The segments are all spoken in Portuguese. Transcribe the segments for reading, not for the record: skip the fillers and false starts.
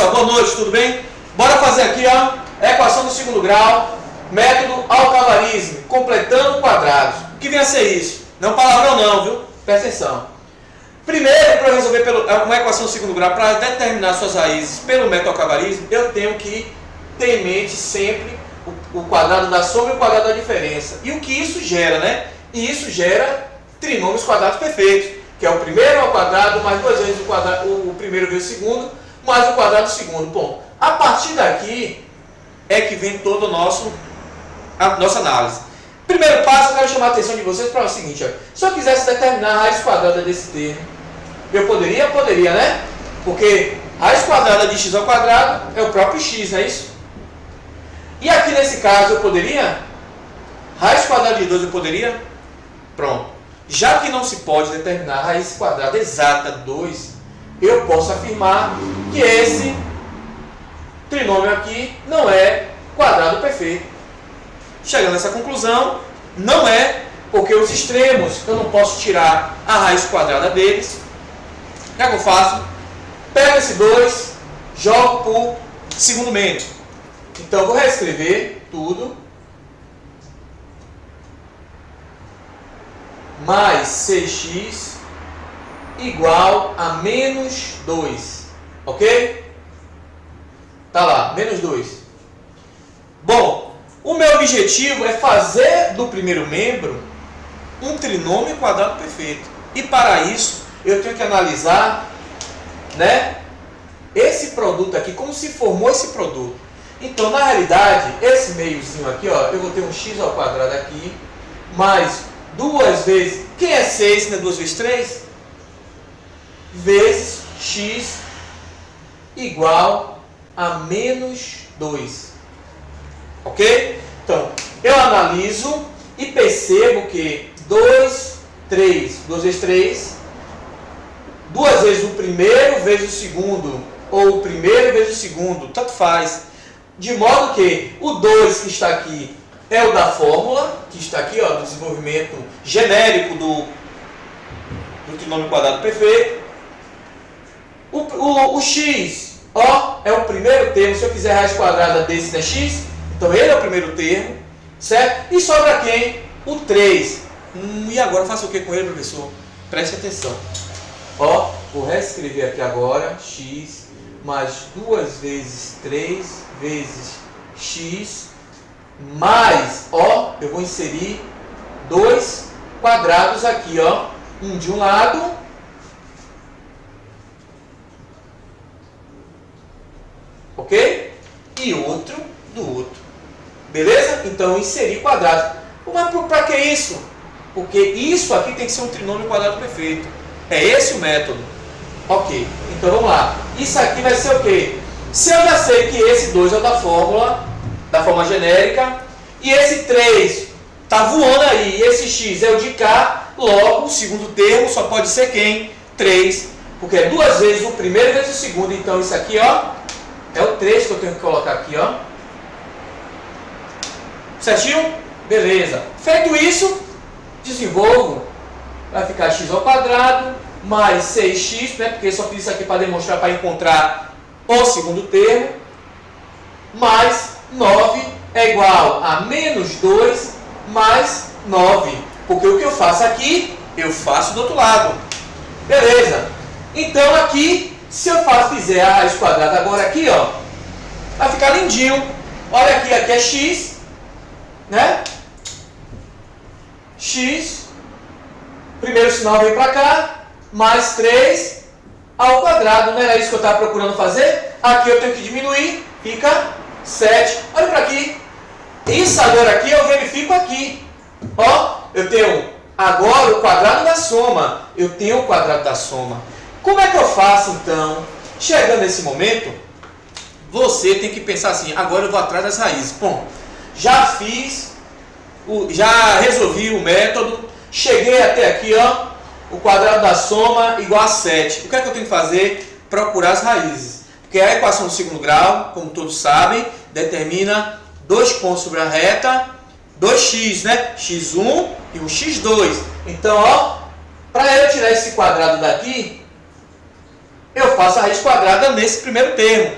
pessoal, boa noite, tudo bem? Bora fazer aqui, ó, a equação do segundo grau, método alcavarismo, completando quadrados. O que vem a ser isso? Não palavrão não, viu? Presta atenção. Primeiro, para eu resolver uma equação do segundo grau, para determinar suas raízes pelo método alcavarismo, eu tenho que ter em mente sempre o quadrado da soma e o quadrado da diferença. E o que isso gera, né? E isso gera trinômios quadrados perfeitos, que é o primeiro ao quadrado, mais duas vezes o primeiro vezes o segundo, mais o quadrado do segundo. Bom, a partir daqui é que vem toda a nossa análise. Primeiro passo, eu quero chamar a atenção de vocês para o seguinte, ó. Se eu quisesse determinar a raiz quadrada desse termo, eu poderia? Poderia, né? Porque raiz quadrada de x ao quadrado é o próprio x, não é isso? E aqui nesse caso eu poderia? Raiz quadrada de 2 eu poderia? Pronto. Já que não se pode determinar a raiz quadrada exata de 2, eu posso afirmar que esse trinômio aqui não é quadrado perfeito. Chegando a essa conclusão, não é, porque os extremos eu não posso tirar a raiz quadrada deles. O que é que eu faço? Pego esse 2, jogo para o segundo método. Então eu vou reescrever tudo. Mais 6x igual a menos 2. Ok? Tá lá, menos 2. Bom, o meu objetivo é fazer do primeiro membro um trinômio quadrado perfeito. E para isso, eu tenho que analisar, né, esse produto aqui, como se formou esse produto. Então, na realidade, esse meiozinho aqui, ó, eu vou ter um x ao quadrado aqui, mais duas vezes, quem é 6, né? 2 vezes 3? Vezes x igual a menos 2. Ok? Então, eu analiso e percebo que 2 vezes 3, duas vezes o primeiro vezes o segundo, ou o primeiro vezes o segundo, tanto faz. De modo que o 2 que está aqui é o da fórmula, que está aqui, ó, do desenvolvimento genérico do trinômio quadrado perfeito. O x, ó, é o primeiro termo. Se eu fizer raiz quadrada desse, né, x, então ele é o primeiro termo, certo? E sobra quem? O 3. E agora eu faço o que com ele, professor? Preste atenção. Ó, vou reescrever aqui agora, x mais 2 vezes 3 vezes x, mais, ó, eu vou inserir 2 quadrados aqui, ó. Um de um lado, ok? E outro do outro. Beleza? Então, inserir quadrados. Mas para que isso? Porque isso aqui tem que ser um trinômio quadrado perfeito. É esse o método. Ok. Então, vamos lá. Isso aqui vai ser o quê? Se eu já sei que esse 2 é o da fórmula genérica, e esse 3 está voando aí, e esse x é o de cá, logo o segundo termo só pode ser quem? 3. Porque é duas vezes o primeiro vezes o segundo. Então, isso aqui, ó, é o 3 que eu tenho que colocar aqui, ó. Certinho? Beleza. Feito isso, desenvolvo. Vai ficar x ao quadrado mais 6x, né? Porque eu só fiz isso aqui para demonstrar, para encontrar o segundo termo. Mais 9 é igual a menos 2 mais 9. Porque o que eu faço aqui, eu faço do outro lado. Beleza. Então aqui, se eu fizer a raiz quadrada agora aqui, ó, vai ficar lindinho. Olha aqui, aqui é x, né? X, primeiro sinal vem para cá, mais 3 ao quadrado, não era isso que eu estava procurando fazer? Aqui eu tenho que diminuir, fica 7. Olha para aqui. Isso agora aqui eu verifico aqui. Ó, eu tenho agora o quadrado da soma. Eu tenho o quadrado da soma. Como é que eu faço então? Chegando nesse momento, você tem que pensar assim, agora eu vou atrás das raízes. Bom, já resolvi o método, cheguei até aqui, ó, o quadrado da soma igual a 7. O que é que eu tenho que fazer? Procurar as raízes. Porque a equação do segundo grau, como todos sabem, determina 2 pontos sobre a reta, 2x, né? x1 e o x2. Então, ó, para eu tirar esse quadrado daqui, eu faço a raiz quadrada nesse primeiro termo.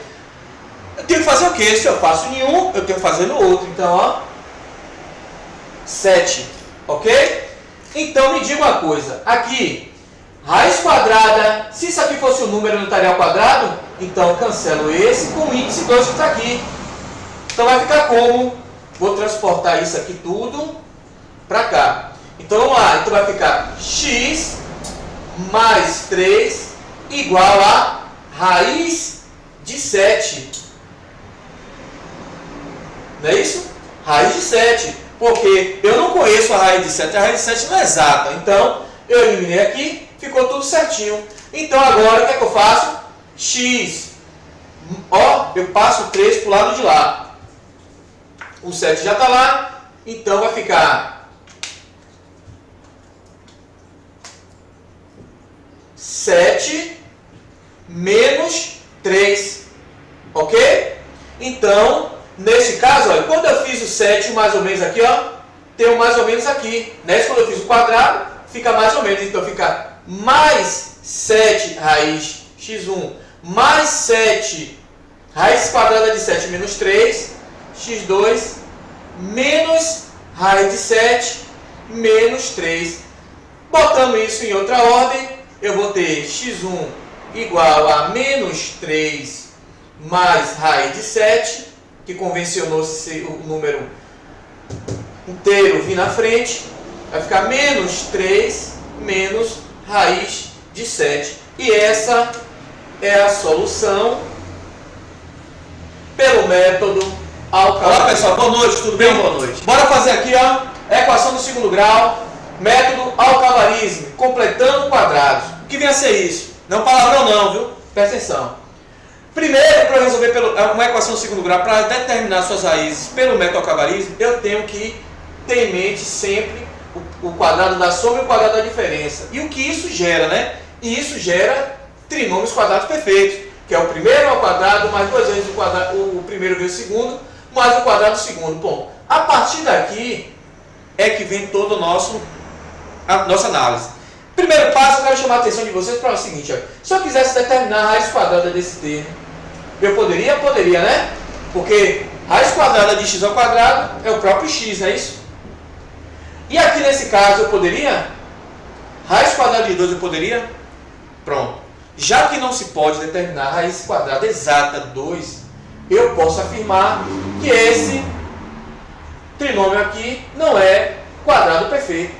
tenho que fazer o quê? Se eu faço em um, eu tenho que fazer no outro. Então, ó, 7, ok? Então, me diga uma coisa. Aqui, raiz quadrada, se isso aqui fosse um número, não estaria ao quadrado? Então, cancelo esse com o índice 2 que está aqui. Então, vai ficar como? Vou transportar isso aqui tudo para cá. Então, vamos lá. Então, vai ficar x mais 3 igual a raiz de 7. Não é isso? Raiz de 7. Porque eu não conheço a raiz de 7. A raiz de 7 não é exata. Então, eu eliminei aqui. Ficou tudo certinho. Então, agora, o que é que eu faço? X. Ó, eu passo 3 para o lado de lá. O 7 já está lá. Então, vai ficar 7 menos 3. Ok? Então, nesse caso, olha, quando eu fiz o 7 mais ou menos aqui, ó, tem um mais ou menos aqui. Nesse, quando eu fiz o quadrado, fica mais ou menos. Então, fica mais 7 raiz x1 mais 7 raiz quadrada de 7 menos 3 x2 menos raiz de 7 menos 3. Botando isso em outra ordem, eu vou ter x1 igual a menos 3 mais raiz de 7, que convencionou-se o número inteiro vir na frente, vai ficar menos 3 menos raiz de 7. E essa é a solução pelo método alcaloide. Olá pessoal, boa noite, tudo bem? Boa noite. Bora fazer aqui, ó, equação do segundo grau, método alcaloide, completando quadrados. O que vem a ser isso? Não palavrão não, viu? Presta atenção. Primeiro, para resolver uma equação do segundo grau, para determinar suas raízes pelo método alcaloide, eu tenho que ter em mente sempre o quadrado da soma e o quadrado da diferença. E o que isso gera, né? E isso gera trinômios quadrados perfeitos, que é o primeiro ao quadrado, mais 2 vezes o primeiro vezes o segundo, mais o quadrado do segundo. Bom, a partir daqui é que vem toda a nossa análise. Primeiro passo, eu quero chamar a atenção de vocês para o seguinte, ó. Se eu quisesse determinar a raiz quadrada desse termo, eu poderia? Poderia, né? Porque raiz quadrada de x ao quadrado é o próprio x, não é isso? E aqui nesse caso eu poderia? Raiz quadrada de 2 eu poderia? Pronto. Já que não se pode determinar a raiz quadrada exata 2, eu posso afirmar que esse trinômio aqui não é quadrado perfeito.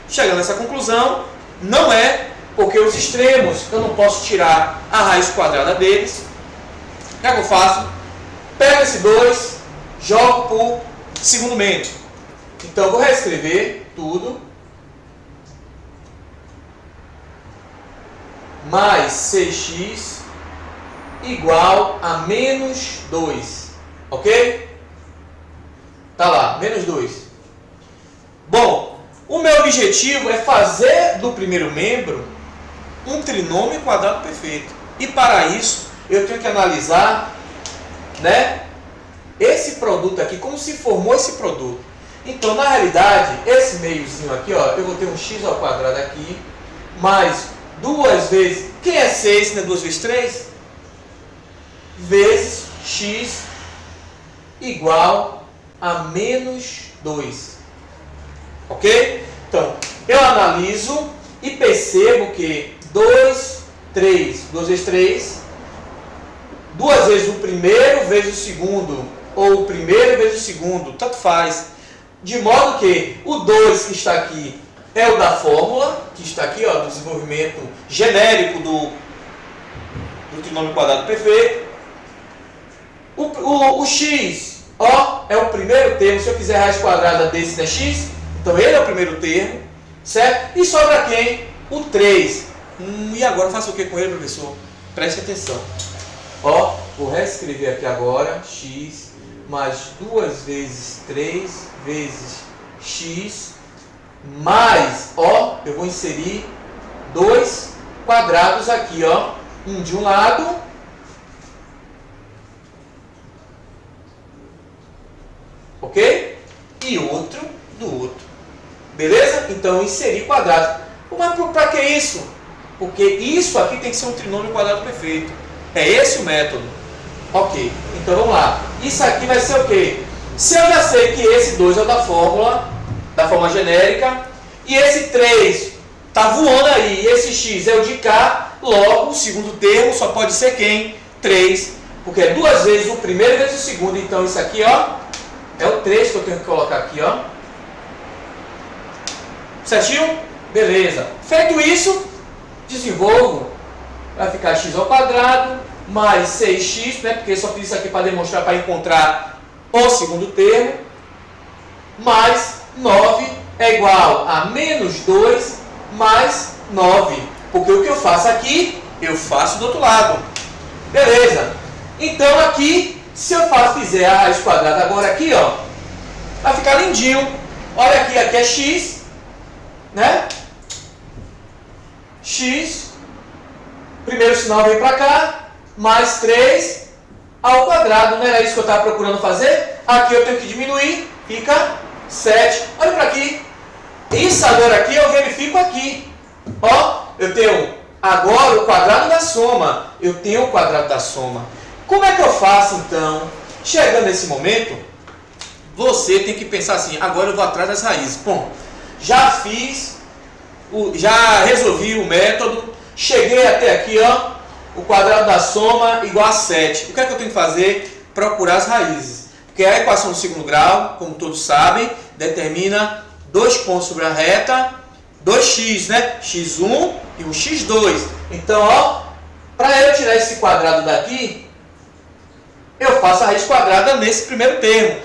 Chegando a essa conclusão, não é, porque os extremos eu não posso tirar a raiz quadrada deles. O que é que eu faço? Pego esse 2, jogo para o segundo membro. Então, eu vou reescrever tudo. Mais 6x igual a menos 2. Ok? Tá lá, menos 2. Bom, o meu objetivo é fazer do primeiro membro um trinômio quadrado perfeito. E para isso, eu tenho que analisar, né, esse produto aqui, como se formou esse produto. Então, na realidade, esse meiozinho aqui, ó, eu vou ter um x ao quadrado aqui, mais 2 vezes, quem é 6, né? 2 vezes 3? Vezes x igual a menos 2. Ok? Então, eu analiso e percebo que 2 vezes 3, 2 vezes o primeiro vezes o segundo, ou o primeiro vezes o segundo, tanto faz. De modo que o 2 que está aqui é o da fórmula, que está aqui, ó, do desenvolvimento genérico do trinômio quadrado perfeito. O x, ó, é o primeiro termo. Se eu fizer raiz quadrada desse, né, x, então ele é o primeiro termo, certo? E sobra quem? O 3. E agora eu faço o que com ele, professor? Preste atenção. Ó, vou reescrever aqui agora, x mais 2 vezes 3 vezes x mais, ó, eu vou inserir 2 quadrados aqui, ó, um de um lado ok? E outro do outro, beleza? Então, inserir quadrados. Mas para que isso? Porque isso aqui tem que ser um trinômio quadrado perfeito. É esse o método. Ok, então vamos lá. Isso aqui vai ser o quê? Se eu já sei que esse 2 é o da fórmula genérica, e esse 3 está voando aí, e esse x é o de cá, logo o segundo termo só pode ser quem? 3, porque é duas vezes o primeiro vezes o segundo, então isso aqui, ó, é o 3 que eu tenho que colocar aqui, ó. Certinho? Beleza. Feito isso, desenvolvo. Vai ficar x ao quadrado mais 6x, né? Porque eu só fiz isso aqui para demonstrar, para encontrar o segundo termo. Mais 9 é igual a menos 2 mais 9. Porque o que eu faço aqui, eu faço do outro lado. Beleza. Então aqui, se eu fizer a raiz quadrada agora aqui, ó, vai ficar lindinho. Olha aqui, aqui é x, né? X, primeiro sinal vem para cá, mais 3 ao quadrado. Não era isso que eu estava procurando fazer? Aqui eu tenho que diminuir, fica 7. Olha para aqui. Isso agora aqui eu verifico aqui. Ó, eu tenho agora o quadrado da soma. Eu tenho o quadrado da soma. Como é que eu faço então? Chegando nesse momento, você tem que pensar assim, agora eu vou atrás das raízes. Bom, já resolvi o método, cheguei até aqui, ó, o quadrado da soma igual a 7. O que é que eu tenho que fazer? Procurar as raízes. Porque a equação do segundo grau, como todos sabem, determina dois pontos sobre a reta, 2x, né? x1 e um x2. Então, ó, para eu tirar esse quadrado daqui, eu faço a raiz quadrada nesse primeiro termo.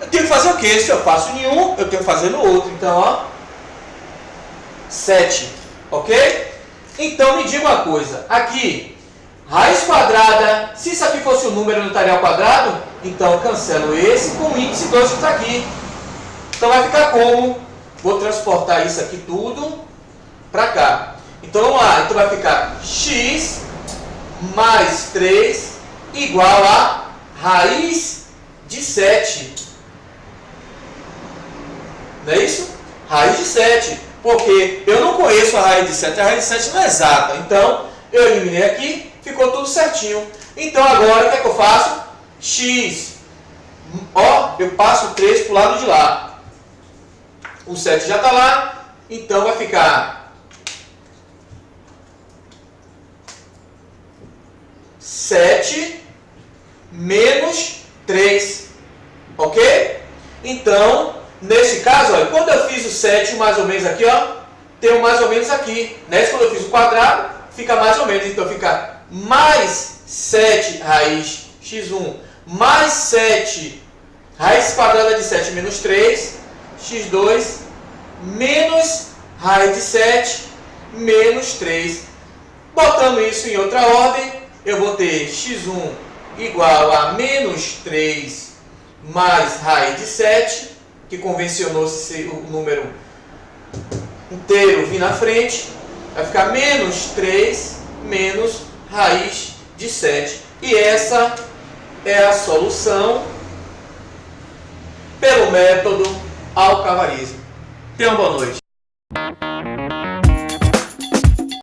Eu tenho que fazer o quê? Se eu faço em um, eu tenho que fazer no outro. Então, ó, 7, ok? Então, me diga uma coisa. Aqui, raiz quadrada, se isso aqui fosse um número, não estaria ao quadrado? Então, eu cancelo esse com o índice 2 que está aqui. Então, vai ficar como? Vou transportar isso aqui tudo para cá. Então, vamos lá. Então, vai ficar x mais 3 igual a raiz de 7. Não é isso? Raiz de 7. Porque eu não conheço a raiz de 7. A raiz de 7 não é exata. Então, eu eliminei aqui, ficou tudo certinho. Então, agora, o que é que eu faço? X. Ó, eu passo o 3 para o lado de lá. O 7 já está lá. Então, vai ficar 7 menos 3. Ok? Então, nesse caso, olha, quando eu fiz o 7 mais ou menos aqui, ó, tem um mais ou menos aqui. Nesse, quando eu fiz o quadrado, fica mais ou menos. Então, fica mais 7 raiz x1 mais 7 raiz quadrada de 7 menos 3 x2 menos raiz de 7 menos 3. Botando isso em outra ordem, eu vou ter x1 igual a menos 3 mais raiz de 7, que convencionou-se o número inteiro vir na frente, vai ficar menos 3 menos raiz de 7. E essa é a solução pelo método alcavarismo. Tenha uma boa noite.